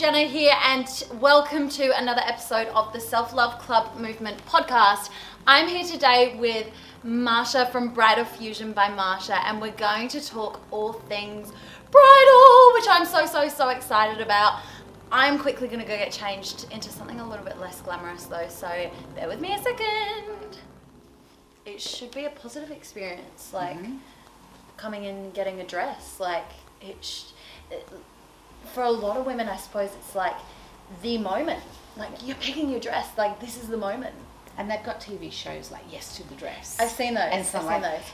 Jenna here, and welcome to another episode of the Self-Love Club Movement podcast. I'm here today with Marsha from Bridal Fusion by Marsha, and we're going to talk all things bridal, which I'm so excited about. I'm quickly going to go get changed into something a little bit less glamorous though, so bear with me a second. It should be a positive experience, like coming in and getting a dress. Like for a lot of women, I suppose it's like the moment. Like you're picking your dress, like this is the moment. And they've got TV shows like Yes to the Dress. I've seen those.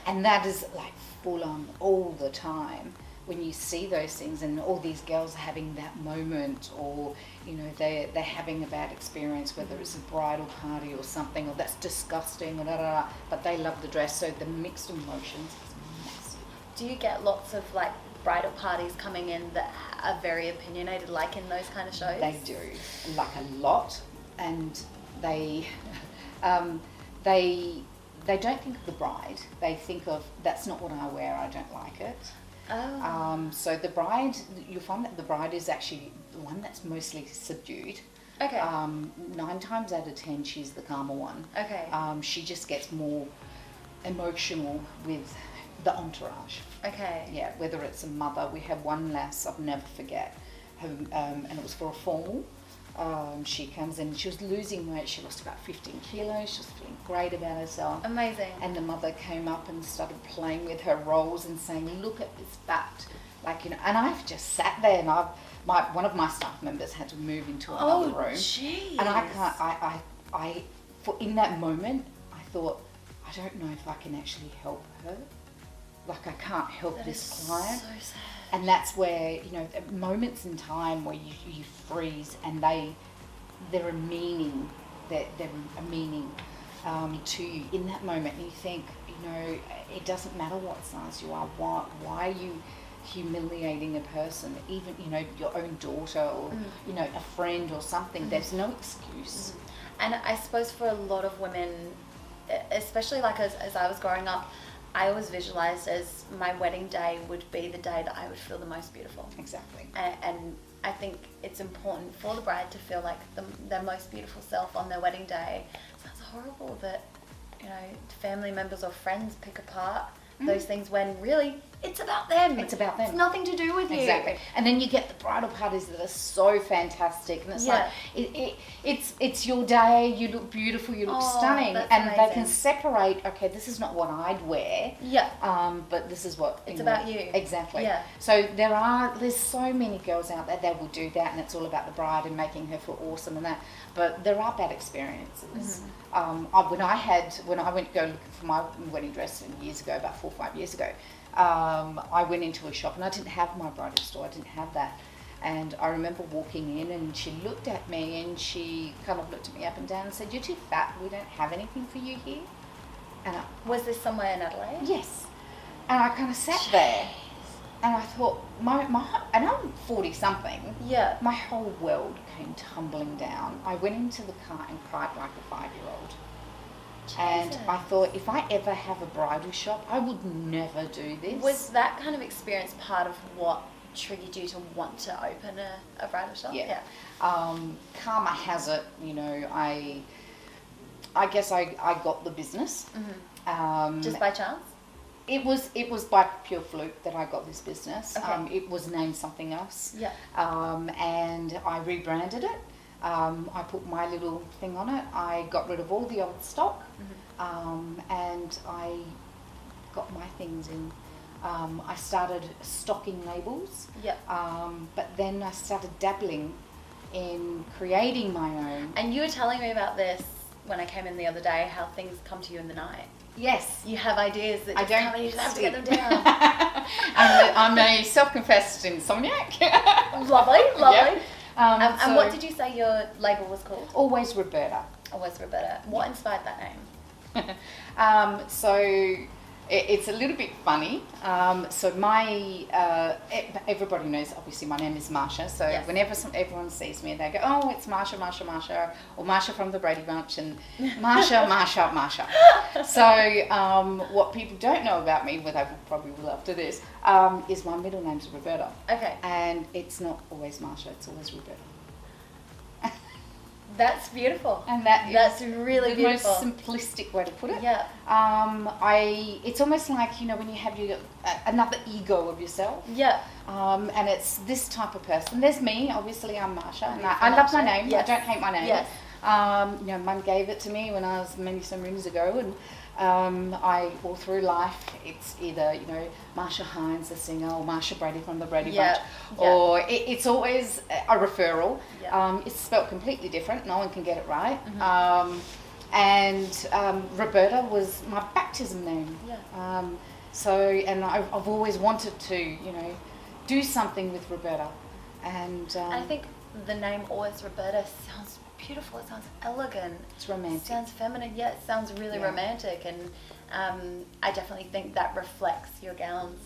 And that is like full on all the time. When you see those things and all these girls are having that moment, or you know they're having a bad experience, whether it's a bridal party or something, or that's disgusting, or but they love the dress. So the mixed emotions is massive. Do you get lots of like bridal parties coming in that are very opinionated, like in those kind of shows? They do, like a lot, and they don't think of the bride. They think of, that's not what I wear, I don't like it. Oh. So the bride, you'll find that the bride is actually the one that's mostly subdued. Okay. 9 times out of 10, she's the calmer one. Okay. She just gets more emotional with the entourage. Okay. Yeah, whether it's a mother. We had one lass, I'll never forget, who, and it was for a formal. She comes in, she was losing weight, she lost about 15 kilos, she was feeling great about herself. Amazing. And the mother came up and started playing with her rolls and saying, look at this fat. Like, you know, and I've just sat there and one of my staff members had to move into another room. Jeez. And I in that moment, I thought, I don't know if I can actually help her. Like, I can't help this client. So sad. And that's where, you know, moments in time where you freeze, and they're a meaning, they're a meaning to you in that moment. And you think, you know, it doesn't matter what size you are. Why are you humiliating a person, even, you know, your own daughter or, you know, a friend or something? There's no excuse. And I suppose for a lot of women, especially like as I was growing up, I always visualized as my wedding day would be the day that I would feel the most beautiful. Exactly. And I think it's important for the bride to feel like their most beautiful self on their wedding day. It sounds horrible that, you know, family members or friends pick apart those things when really it's about them. It's about them. It's nothing to do with you. Exactly. And then you get the bridal parties that are so fantastic, and it's like it's your day. You look beautiful. You look stunning, and amazing. they can separate. Okay, this is not what I'd wear. Yeah. But this is what it's about you. Exactly. Yeah. So there's so many girls out there that will do that, and it's all about the bride and making her feel awesome and that. But there are bad experiences. When I went to go looking for my wedding dress years ago, about 4 or 5 years ago. I went into a shop and I didn't have my bridal store, I didn't have that. And I remember walking in and she looked at me and she kind of looked at me up and down and said, "You're too fat, we don't have anything for you here." And was this somewhere in Adelaide? Yes. And I kind of sat there and I thought, and I'm 40 something. Yeah. My whole world came tumbling down. I went into the car and cried like a 5-year-old. And I thought, if I ever have a bridal shop, I would never do this. Was that kind of experience part of what triggered you to want to open a bridal shop? Yeah. Karma has it, you know, I guess I got the business. Just by chance? It was by pure fluke that I got this business. Okay. It was named something else. Yeah. And I rebranded it. I put my little thing on it. I got rid of all the old stock, and I got my things in. I started stocking labels, but then I started dabbling in creating my own. And you were telling me about this when I came in the other day, how things come to you in the night. Yes. You have ideas that just come and you just have to get them down. I'm a self-confessed insomniac. Lovely. Yep. And what did you say your label was called? Always Roberta. Always Roberta. What inspired that name? So it's a little bit funny. So everybody knows, obviously, my name is Marsha. So whenever everyone sees me, they go, "Oh, it's Marsha, or Marsha from the Brady Bunch," and Marsha. So what people don't know about me, what they probably will after this, is my middle name's Roberta. Okay. And it's not always Marsha, it's always Roberta. That's beautiful. And that's really the beautiful. most simplistic way to put it. Yeah. It's almost like, when you have another ego of yourself. Yeah. And it's this type of person. There's me, obviously I'm Marsha, and Beautiful I love my Marsha. name. Yes. I don't hate my name. Yes. Mum gave it to me when I was many some moons ago, and I all through life it's either Marsha Hines, the singer, or Marsha Brady from the Brady Bunch, or it's always a referral. Yeah. It's spelled completely different. No one can get it right. Mm-hmm. And Roberta was my baptism name. Yeah. And I've always wanted to do something with Roberta, and I think the name always Roberta sounds beautiful. It sounds elegant. it's romantic. It sounds feminine. Yeah, it sounds really romantic, and I definitely think that reflects your gowns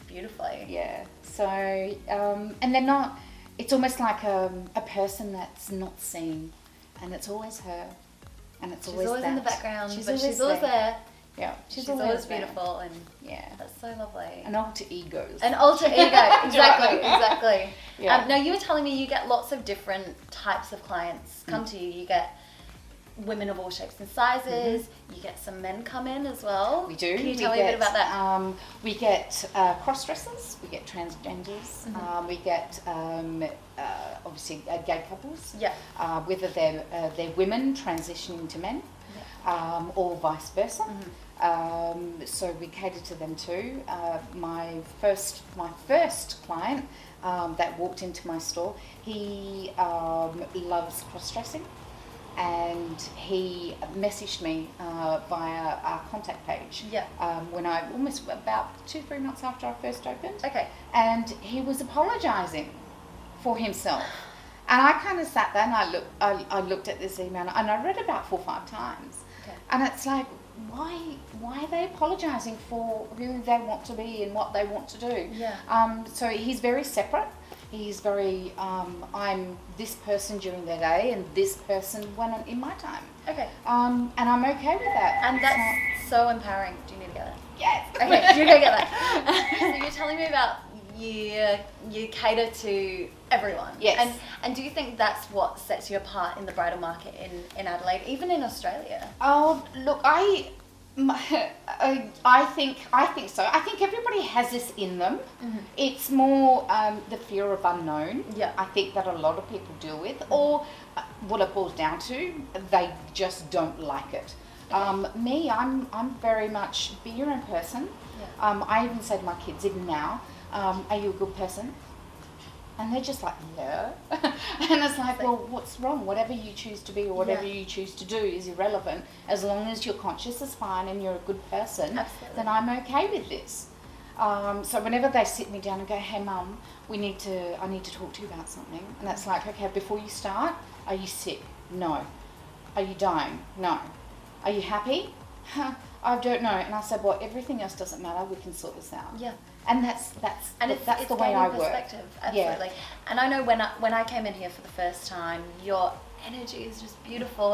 beautifully. Yeah. So and they're not. It's almost like a person that's not seen, and it's always her, and it's She's always always that. in the background, She's but always she's always there. Yeah. She's always there. beautiful, and Yeah. that's so lovely. An alter egos. An alter ego, exactly, exactly. Yeah. Now you were telling me you get lots of different types of clients come to you. You get women of all shapes and sizes. Mm-hmm. You get some men come in as well. We do. Can you tell me a bit about that? We get cross-dressers. We get transgenders. Mm-hmm. We get obviously gay couples. Yeah. Whether they're women transitioning to men, or vice versa. Mm-hmm. So we cater to them too. My first client that walked into my store, he loves cross-dressing. And he messaged me via our contact page. Yeah. When I almost about 2-3 months after I first opened. Okay. And he was apologising for himself. And I kind of sat there and I looked at this email and I read it about 4 or 5 times. Okay. And it's like, why are they apologising for who they want to be and what they want to do? Yeah. So he's very separate. He's very, I'm this person during the day and this person when I'm in my time. Okay. And I'm okay with that. And that's so empowering. Do you need to get that? Yes. Okay, you go get that. So you're telling me about you cater to everyone. Yes. And do you think that's what sets you apart in the bridal market in Adelaide, even in Australia? Oh, look, I think so. I think everybody has this in them. Mm-hmm. It's more the fear of unknown. Yeah. I think that a lot of people deal with, or what it boils down to, they just don't like it. Me, I'm very much be your own person. Yeah. I even say to my kids, even now, are you a good person? And they're just like, yeah. And it's like, well, what's wrong? Whatever you choose to be or whatever you choose to do is irrelevant. As long as your conscience is fine and you're a good person, Absolutely. then I'm okay with this. So whenever they sit me down and go, hey, Mum, I need to talk to you about something. And it's like, okay, before you start, are you sick? No. Are you dying? No. Are you happy? I don't know. And I said, well, everything else doesn't matter. We can sort this out. Yeah. And that's It's the way I work. perspective, absolutely. Yeah. And I know when I came in here for the first time, your energy is just beautiful,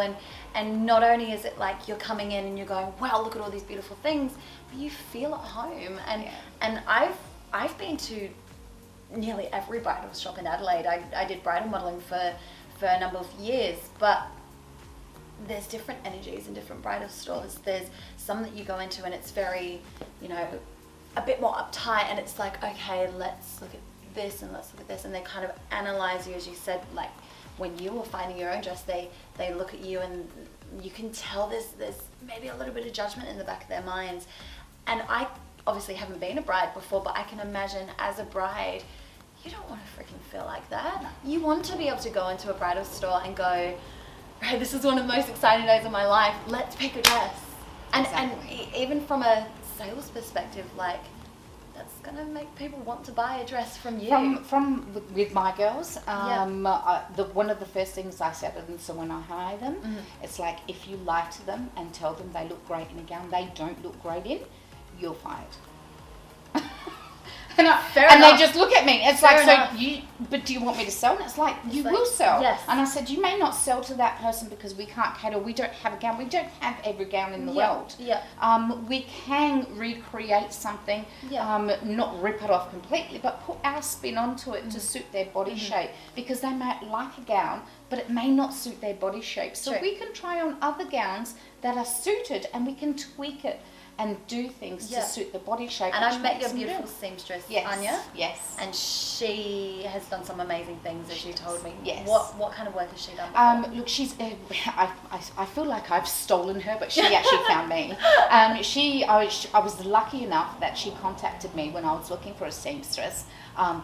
and not only is it like you're coming in and you're going, wow, look at all these beautiful things, but you feel at home. And I've been to nearly every bridal shop in Adelaide. I did bridal modelling for a number of years, but there's different energies in different bridal stores. There's some that you go into and it's very, a bit more uptight, and it's like, okay, let's look at this and let's look at this, and they kind of analyze you, as you said, like when you were finding your own dress, they look at you and you can tell there's maybe a little bit of judgment in the back of their minds. And I obviously haven't been a bride before, but I can imagine as a bride, you don't want to freaking feel like that. You want to be able to go into a bridal store and go, right, this is one of the most exciting days of my life, let's pick a dress. And even from a sales perspective, like, that's gonna make people want to buy a dress from you. With my girls, one of the first things I said to them, so when I hire them, it's like, if you lie to them and tell them they look great in a gown they don't look great in, you're fired. And they just look at me. It's Fair like, enough. but do you want me to sell? And it's like, you like, will sell. yes. And I said, you may not sell to that person because we can't cater. We don't have a gown. We don't have every gown in the world. Yeah. We can recreate something, not rip it off completely, but put our spin onto it to suit their body shape, because they might like a gown, but it may not suit their body shape. So we can try on other gowns that are suited, and we can tweak it and do things to suit the body shape. And I met your beautiful seamstress, Anya. Yes. And she has done some amazing things, as you told me. Yes. What kind of work has she done before? Look, she's. I feel like I've stolen her, but she actually found me. I was lucky enough that she contacted me when I was looking for a seamstress.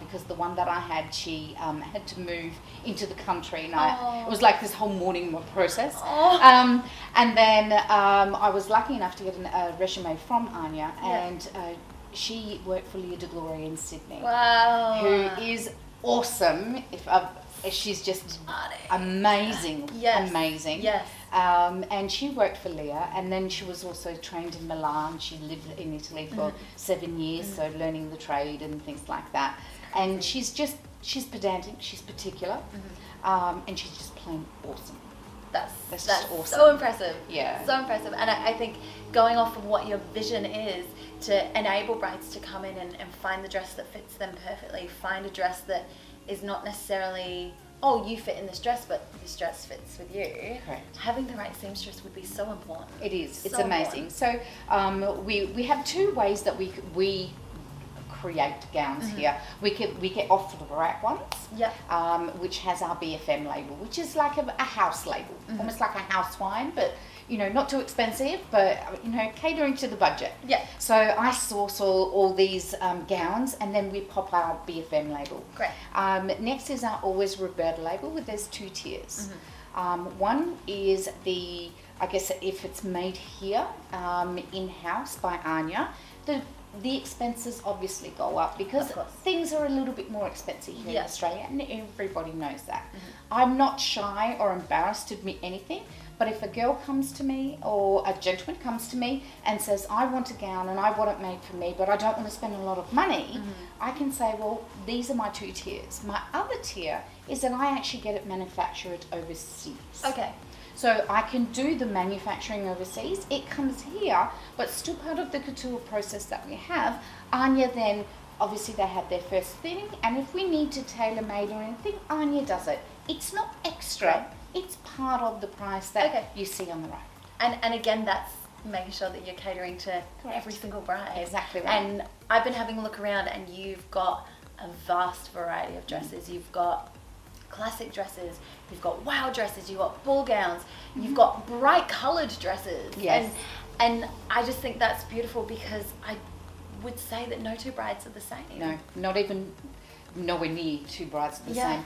Because the one that I had, she had to move into the country, and it was like this whole mourning process. And then I was lucky enough to get a resume from Anya, and she worked for Leah DeGloria in Sydney. Wow. Who is awesome. She's just amazing. Yes. Amazing. Yes. And she worked for Leah, and then she was also trained in Milan. She lived in Italy for 7 years, so learning the trade and things like that. And she's pedantic, she's particular, and she's just plain awesome. That's awesome. So impressive. Yeah. So impressive. And I think going off of what your vision is to enable brides to come in and find the dress that fits them perfectly, find a dress that is not necessarily, oh, you fit in this dress, but this dress fits with you. Correct. Having the right seamstress would be so important. It is. It's so amazing. important. So we have two ways that we create gowns here. We get off the rack ones, which has our BFM label, which is like a house label, almost like a house wine, but not too expensive, but catering to the budget. Yeah. So I source all these gowns, and then we pop our BFM label. Great. Next is our Always Roberta label, where there's two tiers. One is I guess if it's made here in-house by Anya, the expenses obviously go up because things are a little bit more expensive here in Australia, and everybody knows that. I'm not shy or embarrassed to admit anything, but if a girl comes to me or a gentleman comes to me and says, I want a gown and I want it made for me, but I don't want to spend a lot of money, I can say, well, these are my two tiers. My other tier is that I actually get it manufactured overseas. Okay. So I can do the manufacturing overseas. It comes here, but still part of the couture process that we have. Anya then, obviously they have their first fitting, and if we need to tailor-made or anything, Anya does it. It's not extra, it's part of the price that you see on the rack. And again, that's making sure that you're catering to every single bride. Exactly right. And I've been having a look around, and you've got a vast variety of dresses. You've got classic dresses, you've got wow dresses, you've got ball gowns, you've got bright coloured dresses. Yes. And I just think that's beautiful, because I would say that no two brides are the same. No, not even nowhere near two brides are the same.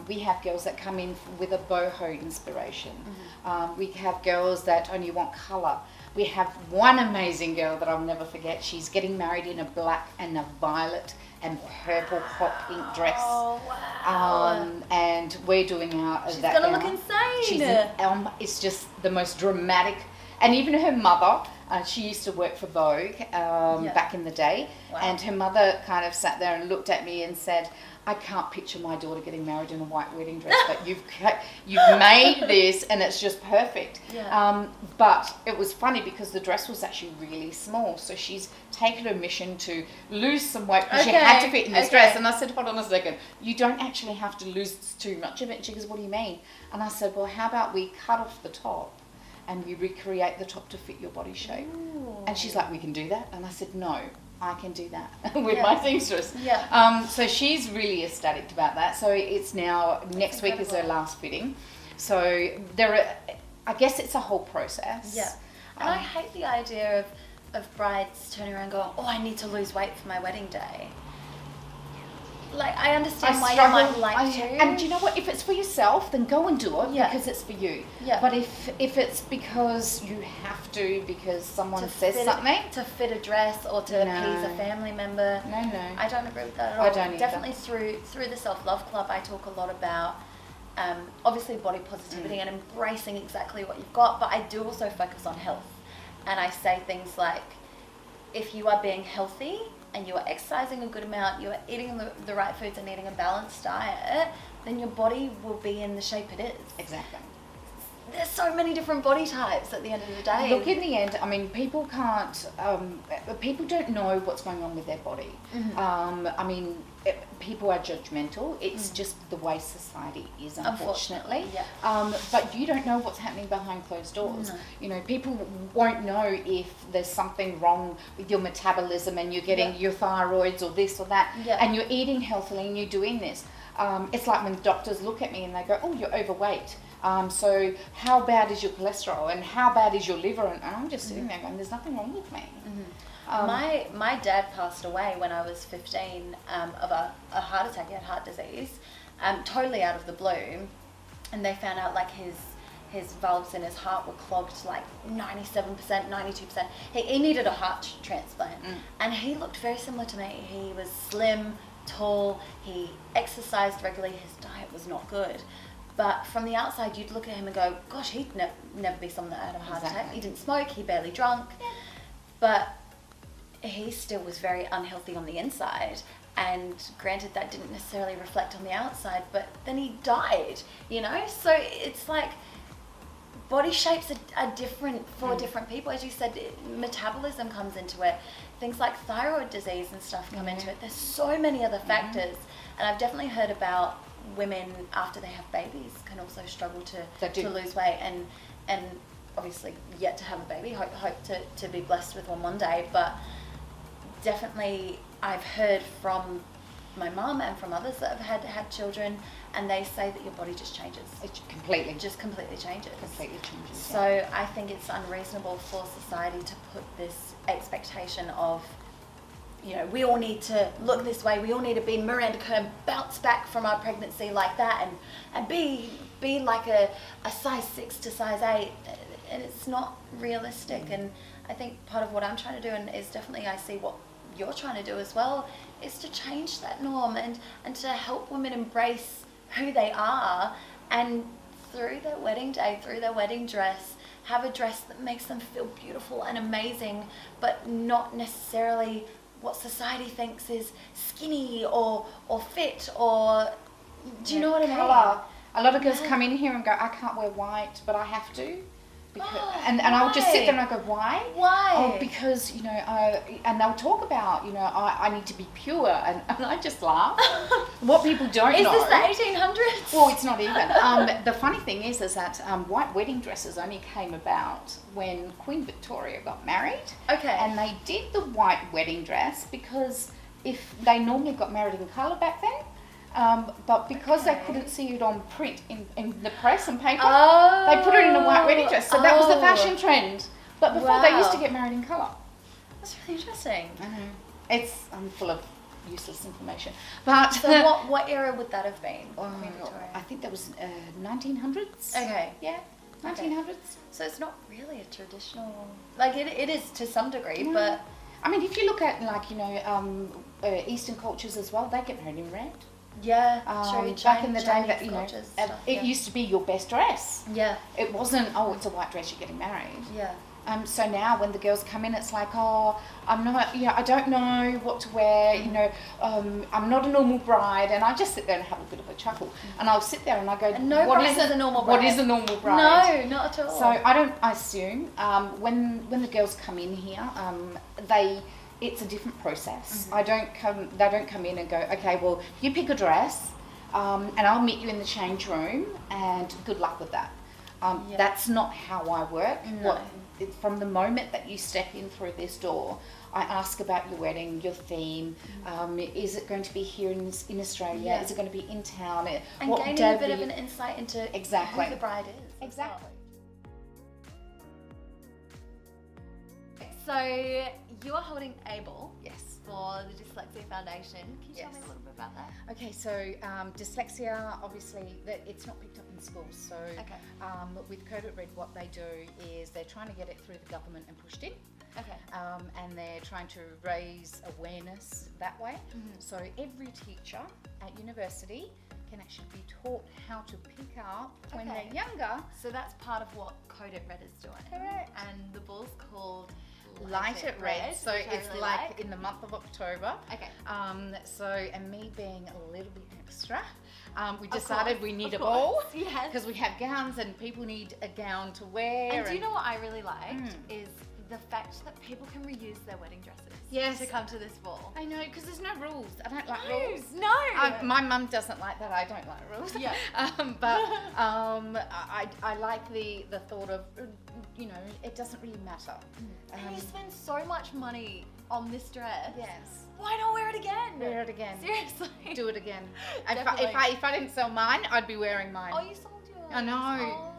We have girls that come in with a boho inspiration. We have girls that only want colour. We have one amazing girl that I'll never forget. She's getting married in a black and a violet and purple hot pink dress. Oh, wow. And we're doing She's that gonna now. look insane. It's just the most dramatic. And even her mother, she used to work for Vogue back in the day. Wow. And her mother kind of sat there and looked at me and said, I can't picture my daughter getting married in a white wedding dress, but you've made this and it's just perfect. Yeah. But it was funny because the dress was actually really small. So she's taken her mission to lose some weight because she had to fit in this dress. And I said, hold on a second, you don't actually have to lose too much of it. And she goes, what do you mean? And I said, well, how about we cut off the top and we recreate the top to fit your body shape? Ooh. And she's like, we can do that? And I said, no, I can do that with my seamstress. Yeah. So she's really ecstatic about that. So it's now, next week is her last fitting. So I guess it's a whole process. Yeah. And I hate the idea of brides turning around going, oh, I need to lose weight for my wedding day. Like, I understand why you might like to. And do you know what? If it's for yourself, then go and do it because it's for you. Yeah. But if it's because you have to, because someone says something. To fit a dress or to appease a family member. No. I don't agree with that at all. I don't either. Definitely through the Self-Love Club, I talk a lot about obviously body positivity and embracing exactly what you've got, but I do also focus on health. And I say things like, if you are being healthy and you are exercising a good amount, you are eating the right foods and eating a balanced diet, then your body will be in the shape it is. Exactly. There's so many different body types at the end of the day. Look, in the end, I mean, people can't, people don't know what's going on with their body. I mean, people are judgmental. It's just the way society is, unfortunately. Yeah. But you don't know what's happening behind closed doors. No. You know, people won't know if there's something wrong with your metabolism and you're getting your thyroids or this or that, and you're eating healthily and you're doing this. It's like when doctors look at me and they go, oh, you're overweight. So how bad is your cholesterol and how bad is your liver? And I'm just sitting there going, there's nothing wrong with me. My dad passed away when I was 15 of a heart attack. He had heart disease, totally out of the blue. And they found out like his valves in his heart were clogged like 97%, 92%. He needed a heart transplant. And he looked very similar to me. He was slim, tall, he exercised regularly, his diet was not good. But from the outside, you'd look at him and go, gosh, he'd never be someone that had a heart attack. He didn't smoke, he barely drunk. But he still was very unhealthy on the inside. And granted, that didn't necessarily reflect on the outside, but then he died, you know? So it's like body shapes are different for different people. As you said, metabolism comes into it. Things like thyroid disease and stuff come into it. There's so many other factors. And I've definitely heard about women after they have babies can also struggle to lose weight and obviously yet to have a baby, hope to be blessed with one day, but definitely I've heard from my mum and from others that have had children, and they say that your body just changes. It completely changes. So I think it's unreasonable for society to put this expectation of, you know, we all need to look this way, we all need to be Miranda Kerr, bounce back from our pregnancy like that and be like a size 6 to size 8, and it's not realistic. And I think part of what I'm trying to do, and is definitely I see what you're trying to do as well, is to change that norm and to help women embrace who they are, and through their wedding day, through their wedding dress, have a dress that makes them feel beautiful and amazing, but not necessarily what society thinks is skinny or fit, or do you know what I mean? Colour. A lot of girls come in here and go, I can't wear white, but I have to. Because, and I'll just sit there and I go, why? Why? Oh, because, you know, and they'll talk about, you know, I need to be pure, and I just laugh. What people don't know. Is this the 1800s? Well, it's not even. The funny thing is that white wedding dresses only came about when Queen Victoria got married. Okay. And they did the white wedding dress because if they normally got married in colour back then, but because they couldn't see it on print in the press and paper, they put it in a white wedding dress. So that was the fashion trend. But before they used to get married in colour. That's really interesting. It's full of useless information. But so what era would that have been? Queen Victoria? I think that was 1900s. Okay. Yeah, 1900s. Okay. So it's not really a traditional, like it is to some degree, but I mean, if you look at like, you know, Eastern cultures as well, they get married in red. Yeah, back in the day that, you know, it used to be your best dress. Yeah. It wasn't, oh, it's a white dress, you're getting married. Yeah. So now when the girls come in, it's like, oh, I'm not, you know, I don't know what to wear, you know, I'm not a normal bride, and I just sit there and have a bit of a chuckle, and I'll sit there and I go, and no what bride is a normal bride. What is a normal bride? No, not at all. So I assume when the girls come in here, it's a different process. They don't come in and go, okay, well, you pick a dress, and I'll meet you in the change room, and good luck with that. That's not how I work. No. From the moment that you step in through this door, I ask about your wedding, your theme. Is it going to be here in Australia? Yeah. Is it going to be in town? And gaining a bit of an insight into who the bride is. Exactly. So you are holding ABLE. Yes. For the Dyslexia Foundation. Can you tell me a little bit about that? Okay, so dyslexia, obviously, it's not picked up in schools. So with Code It Red, what they do is they're trying to get it through the government and pushed in. Okay. And they're trying to raise awareness that way. So every teacher at university can actually be taught how to pick up when they're younger. So that's part of what Code It Red is doing. Correct. And the ball's called Light it red. So which I it's really like in the month of October. Okay. And me being a little bit extra, we Of decided course, we need of a ball. course, yes. Because we have gowns and people need a gown to wear. And do you know what I really liked is the fact that people can reuse their wedding dresses Yes. to come to this ball. I know, because there's no rules. I don't like rules. No. My mum doesn't like that. I don't like rules. Yeah. I like the thought of, it doesn't really matter. And you spend so much money on this dress. Yes. Why not wear it again? Wear it again. Seriously. Do it again. Definitely. If I didn't sell mine, I'd be wearing mine. Oh, you sold yours. I know. Oh.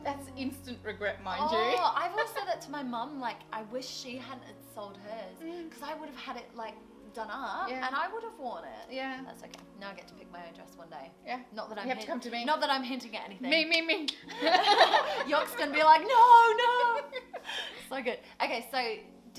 That's instant regret, mind Oh, you. I've always said that to my mum. Like, I wish she hadn't sold hers because I would have had it like done up Yeah. and I would have worn it. Yeah. That's okay. Now I get to pick my own dress one day. Yeah. Not that I'm You have to come to me. Not that I'm hinting at anything. Me. York's gonna be like, no. So good. Okay, so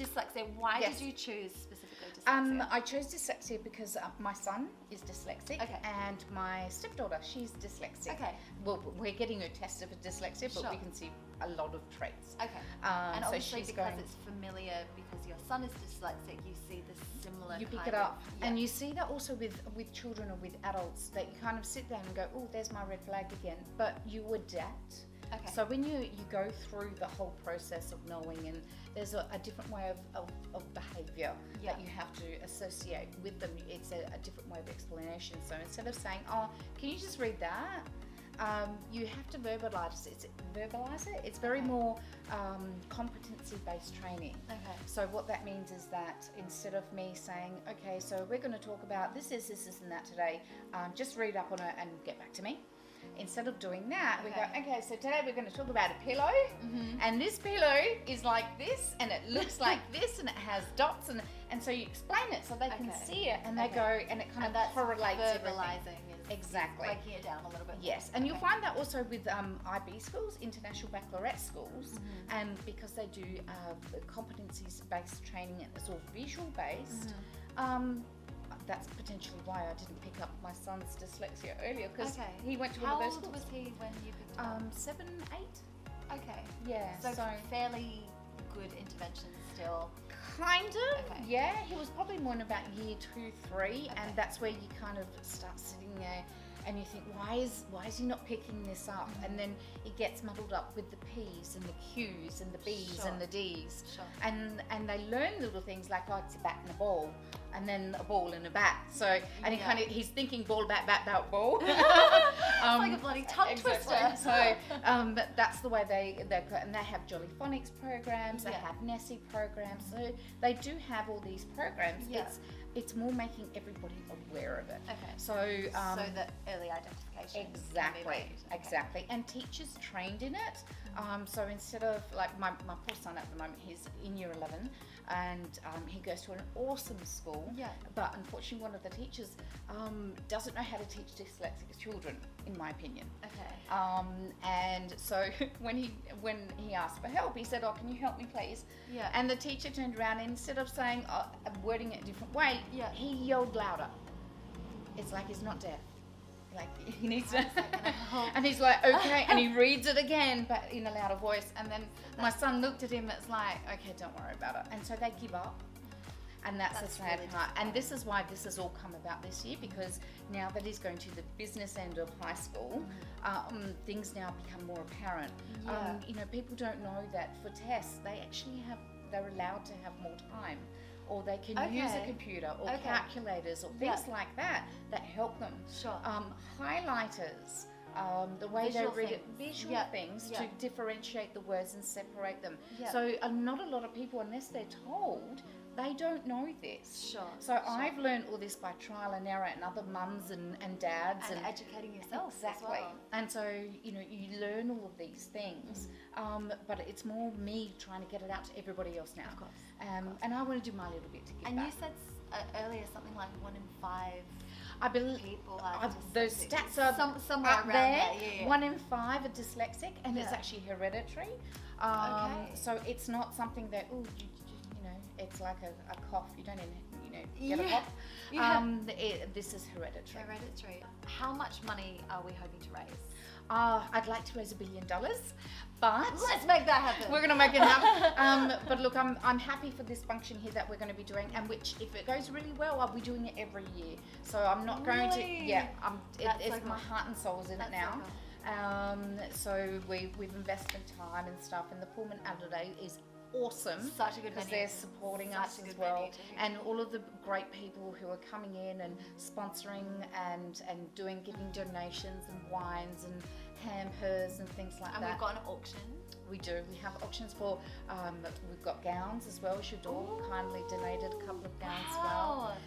dyslexia. Why Yes. did you choose specifically dyslexia? I chose dyslexia because my son is dyslexic and my stepdaughter, she's dyslexic. Okay. Well, we're getting her tested for dyslexia, but Sure. we can see a lot of traits. Okay. And so obviously she's because going, it's familiar, because your son is dyslexic, you see the similar you pick kind it up. of- And you see that also with children or with adults, that you kind of sit there and go, oh, there's my red flag again. But you adapt. Okay. So when you go through the whole process of knowing, and there's a different way of behaviour that you have to associate with them, it's a different way of explanation. So instead of saying, oh, can you just read that? You have to verbalize it. It's very more competency-based training. Okay. So what that means is that instead of me saying, okay, so we're going to talk about this, and that today, just read up on it and get back to me. Instead of doing that, we go, okay, so today we're going to talk about a pillow, and this pillow is like this, and it looks like this, and it has dots, and so you explain it so they can see it, and they go, and it kind of correlates verbalizing everything. Exactly. Breaking it down a little bit. Yes, and you'll find that also with IB schools, International Baccalaureate schools, and because they do competencies-based training and it's all visual-based, that's potentially why I didn't pick up my son's dyslexia earlier, because he went to one of those schools. How old was he when you picked him up? 7, 8. Okay. Yeah. So fairly good intervention still. Kind of. Okay. Yeah, he was probably more in about year 2, 3, and that's where you kind of start sitting there and you think, why is he not picking this up? And then it gets muddled up with the P's and the Q's and the B's and the D's. Sure. And they learn little things like, oh, it's a bat and a ball, and then a ball and a bat. So, and he's thinking ball, bat, ball. It's like a bloody tongue twister. So that's the way they and they have Jolly Phonics programs, they have Nessie programs. So they do have all these programs. Yeah. It's more making everybody aware of it. Okay. So so that early identification. Exactly. And teachers trained in it. So instead of like my poor son at the moment, he's in year 11, and he goes to an awesome school. Yeah. But unfortunately, one of the teachers doesn't know how to teach dyslexic children, in my opinion. Okay. And so when he asked for help, he said, "Oh, can you help me, please?" Yeah. And the teacher turned around, and instead of saying, wording it a different way, Yeah. he yelled louder. It's like he's not deaf. Like he needs to, and he's like, okay, and he reads it again, but in a louder voice. And then my son looked at him. It's like, okay, don't worry about it. And so they give up. And that's the sad really part. And this is why this has all come about this year, because now that he's going to the business end of high school, things now become more apparent. Yeah. People don't know that for tests, they're allowed to have more time, or they can use a computer or calculators or things like that help them. Sure. Highlighters. The way Visual they read it, things. visual things to differentiate the words and separate them. Yeah. So not a lot of people, unless they're told, they don't know this. Sure. So I've learned all this by trial and error, and other mums and dads And educating yourself exactly. as well. And so you learn all of these things, but it's more me trying to get it out to everybody else now. Of course. And I want to do my little bit to give And back. you said earlier something like 1 in 5 I believe people are those dyslexic. stats are somewhere up around there. there. Yeah. 1 in 5 are dyslexic, and it's Yeah. actually hereditary. Okay. So it's not something that it's like a cough. You don't get a cough. Yeah. This is hereditary. Hereditary. How much money are we hoping to raise? I'd like to raise $1 billion, but Let's make that happen. we're going to make it happen. But look, I'm happy for this function here that we're going to be doing, and which, if it goes really well, I'll be doing it every year. So I'm not going to. Really? Yeah, That's it's so cool. my heart and soul is in it now. So we've invested time and stuff, and the Pullman Adelaide is awesome. Such a good because venue. they're supporting Such us a as good well, venue too. and all of the great people who are coming in and sponsoring and giving donations and wines and hampers and things like And that. we've got an auction. We do. We have options for. We've got gowns as well. Shador kindly donated a couple of gowns as well.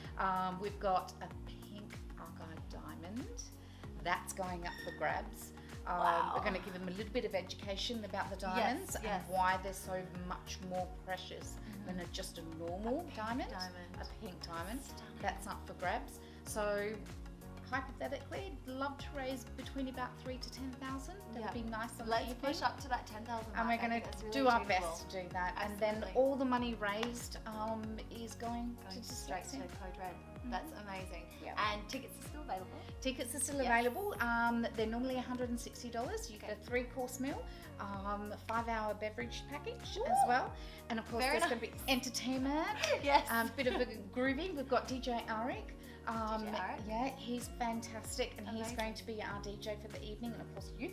We've got a pink archive diamond that's going up for grabs. We're going to give them a little bit of education about the diamonds yes. and why they're so much more precious than just a normal diamond. A pink diamond. That's up for grabs. So hypothetically, I'd love to raise between about 3,000 to 10,000. That'd be nice. Let's push up to that 10,000. And we're going to do our best to do that. Absolutely. And then all the money raised is going to straight to Dyslexia. Code Red. That's amazing. Yep. And tickets are still available. Tickets are still available. They're normally $160. You get a 3-course meal, 5-hour beverage package as well. And of course, Very there's going to be entertainment. Yes. Bit of a grooving. We've got DJ Arik. Arik? Yeah, he's fantastic, and he's Amazing. going to be our DJ for the evening, and of course you.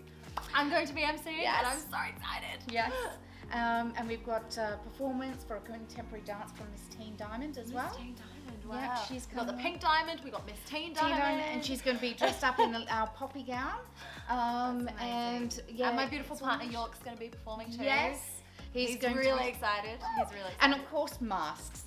I'm going to be emceeing, Yes. and I'm so excited. Yes. And we've got performance for a contemporary dance from Miss Teen Diamond as well. Miss Teen Diamond. Wow. Yeah, she's we got the coming. pink diamond. We got Miss Teen Teen Diamond. Diamond, and she's going to be dressed up in our poppy gown. And yeah, and my beautiful it's partner wonderful. York's going to be performing too. Yes, he's going really to. excited. He's really excited. And of course, masks.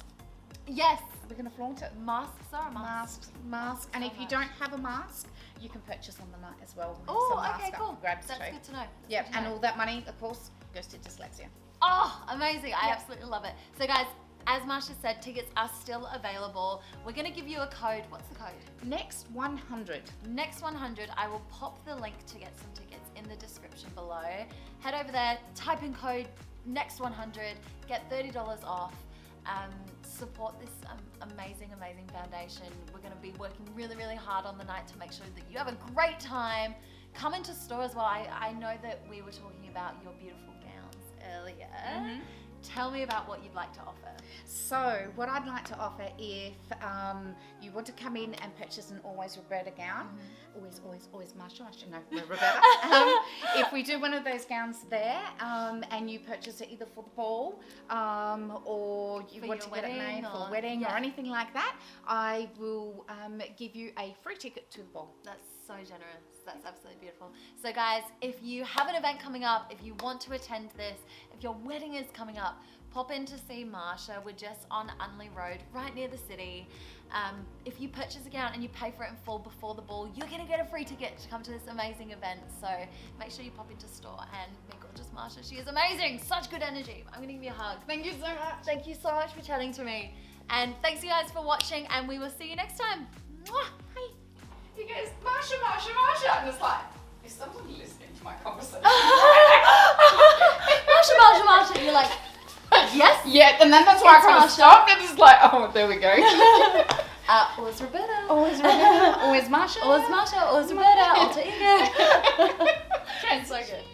Yes, We're going to flaunt it. masks are a must. Masks. And So if you much. don't have a mask, you can purchase on the night as well. We have Oh, some masks okay, up cool. for grabs That's too. good to know. That's Yeah, good to and know. all that money, of course, goes to Dyslexia. Oh, amazing. I Yeah. absolutely love it. So guys, as Marsha said, tickets are still available. We're going to give you a code. What's the code? Next 100. Next 100. I will pop the link to get some tickets in the description below. Head over there, type in code next 100, get $30 off. Support this amazing foundation. We're going to be working really hard on the night to make sure that you have a great time. Come into store as well. I know that we were talking about your beautiful gowns earlier. Tell me about what you'd like to offer. So, what I'd like to offer, if you want to come in and purchase an Always Roberta gown, always Marsha, I should know Roberta. If we do one of those gowns there, and you purchase it either for the ball, or you For want your to get it wedding made for or- a wedding yeah. or anything like that, I will give you a free ticket to the ball. That's so generous. That's absolutely beautiful. So guys, if you have an event coming up, if you want to attend this, if your wedding is coming up, pop in to see Marsha. We're just on Unley Road, right near the city. If you purchase a gown and you pay for it in full before the ball, you're gonna get a free ticket to come to this amazing event. So make sure you pop into store and meet gorgeous Marsha. She is amazing, such good energy. I'm gonna give you a hug. Thank you so much. Thank you so much for chatting to me. And thanks you guys for watching, and we will see you next time. Mwah. Bye. He goes, Marsha, and it's like, is someone listening to my conversation? Marsha. You're like, yes. Yeah, and then that's why I It's kind of Marsha. stopped and it's like, oh, there we go. Always Roberta. Always Roberta, always Marsha. Always Marsha. Always Roberta. Alter ego. It's so good.